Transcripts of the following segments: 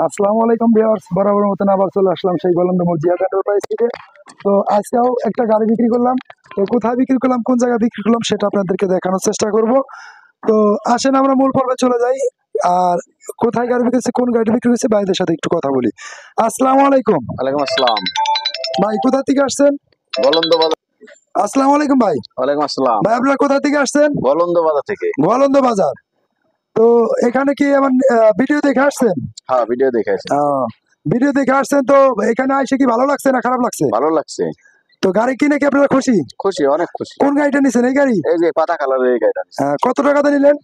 আসসালামু আলাইকুম ভিউয়ার্স, বরাবর মতন আবার চলে আসলাম সেই গোলন্দমোড় জিয়া এন্টারপ্রাইজ থেকে। তো আজকেও একটা গাড়ি বিক্রি করলাম। তো কোথায় বিক্রি করলাম, কোন জায়গায় বিক্রি করলাম, সেটা আপনাদেরকে দেখানোর চেষ্টা করব। তো আসেন আমরা মূল পর্বে চলে যাই। আর কোথায় গাড়ি বিক্রি হচ্ছে, কোন গাড়ি বিক্রি হচ্ছে, ভাইদের সাথে একটু কথা বলি। আসসালামু আলাইকুম। ওয়ালাইকুম আসসালাম। ভাই কোথা থেকে আসছেন? গোলন্দ বাজার। আসসালামু আলাইকুম ভাই। ওয়ালাইকুম আসসালাম। ভাই আপনারা কোথা থেকে আসছেন? গোলন্দ বাজার থেকে। গোয়ালন্দ বাজার। তো এখানে কি আমার ভিডিও দেখে আসছেন? হ্যাঁ, ভিডিও দেখে আসি। ভিডিও দেখে আসছেন, তো এখানে এসে কি ভালো লাগছে না খারাপ লাগছে? ভালো লাগছে। তো গাড়ি কিনে কি আপনারা খুশি? খুশি, অনেক খুশি। কোন গাড়িটা নিছেন এই গাড়ি? এই যে পাতা কালারের এই গাড়িটা নিছি। কত টাকাতে নিলেন?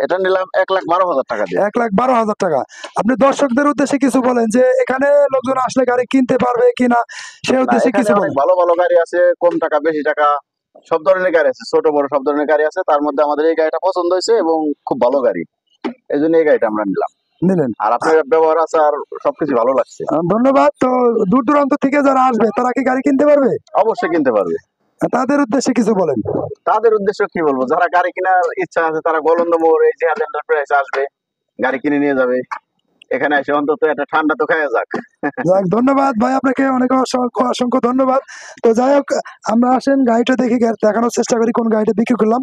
এটা নিলাম 1,12,000 টাকা দিয়ে। 1,12,000 টাকা। আপনি দর্শকদের উদ্দেশ্যে কিছু বলেন যে এখানে লোকজন আসলে গাড়ি কিনতে পারবে কিনা, সে না, উদ্দেশ্যে এখানে কিছু অনেক বলেন। ভালো ভালো গাড়ি আছে, কম টাকা বেশি টাকা সব ধরনের গাড়ি আছে, ছোট বড় সব ধরনের গাড়ি আছে। তার মধ্যে আমাদের এই গাড়িটা পছন্দ হয়েছে এবং খুব ভালো গাড়ি, এই জন্য এই গাড়িটা আমরা নিলাম। নিলেন। আর আপনার ব্যবহার আছে আর সবকিছু ভালো লাগছে। ধন্যবাদ। তো দূর দূরান্ত থেকে যারা আসবে তারা কি গাড়ি কিনতে পারবে? অবশ্যই কিনতে পারবে। তাদের উদ্দেশ্যে কিছু বলেন। তাদের উদ্দেশ্য কি বলবো, যারা গাড়ি কেনার ইচ্ছা আছে তারা গোলন্দ মোড় এই জিহাদ এন্টারপ্রাইজে আসবে, গাড়ি কিনে নিয়ে যাবে। এখানে এসে অন্তত একটা ঠান্ডা তো খাওয়া যাক। যাক, ধন্যবাদ ভাই, আপনাকে অনেক অসংখ্য অসংখ্য ধন্যবাদ। তো যাই হোক, আমরা আসেন গাড়িটা দেখে দেখানোর চেষ্টা করি কোন গাড়িটা বিক্রি করলাম।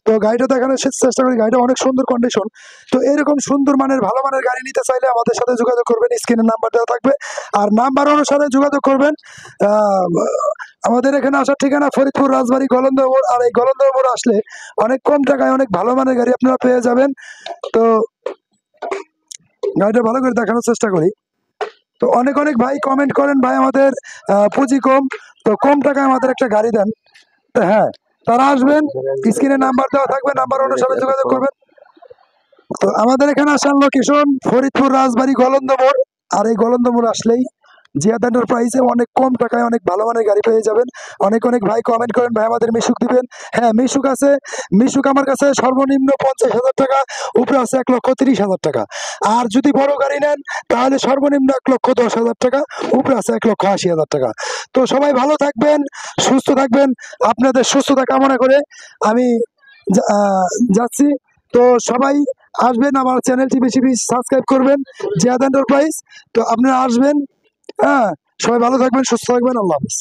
তো গাড়িটা দেখানোর চেষ্টা করি, গাড়িটা অনেক সুন্দর কন্ডিশন। তো এরকম সুন্দর মানের ভালো মানের গাড়ি নিতে চাইলে আমাদের সাথে যোগাযোগ করবেন, স্ক্রিনের নাম্বার দেওয়া থাকবে। আর নাম্বার অনুসারে যোগাযোগ করবেন। আহ, আমাদের এখানে আসার ঠিকানা ফরিদপুর, রাজবাড়ী, গোলন্দ মোড়। আর এই গোলন্দ মোড় আসলে অনেক কম টাকায় অনেক ভালো মানের গাড়ি আপনারা পেয়ে যাবেন। তো গাড়িটা ভালো করে দেখানোর চেষ্টা করি। তো অনেক অনেক ভাই কমেন্ট করেন, ভাই আমাদের পুঁজি কম, তো কম টাকায় আমাদের একটা গাড়ি দেন। তো হ্যাঁ, তারা আসবেন, স্ক্রিনে নাম্বার দেওয়া থাকবে, নাম্বার অনুসারে যোগাযোগ করবেন। তো আমাদের এখানে আসার লোকেশন ফরিদপুর, রাজবাড়ী, গোলন্দ মোড়। আর এই গোলন্দ মোড় আসলেই জিয়াদ এন্টারপ্রাইজে অনেক কম টাকায় অনেক ভালো মানের গাড়ি পেয়ে যাবেন। অনেক অনেক ভাই কমেন্ট করেন, ভাই আমাদের মিশুক দিবেন। হ্যাঁ, মিশুক আছে। মিশুক আমার কাছে সর্বনিম্ন 50,000 টাকা, উপরে আছে 1,30,000 টাকা। আর যদি বড় গাড়ি নেন তাহলে সর্বনিম্ন 1,10,000 টাকা, উপরে আছে 1,80,000 টাকা। তো সবাই ভালো থাকবেন, সুস্থ থাকবেন। আপনাদের সুস্থতা কামনা করে আমি যাচ্ছি। তো সবাই আসবেন, আমার চ্যানেলটি বেশি বেশি সাবস্ক্রাইব করবেন, জিয়াদ এন্টারপ্রাইজ। তো আপনারা আসবেন। হ্যাঁ, সবাই ভালো থাকবেন, সুস্থ থাকবেন। আল্লাহ হাফেজ।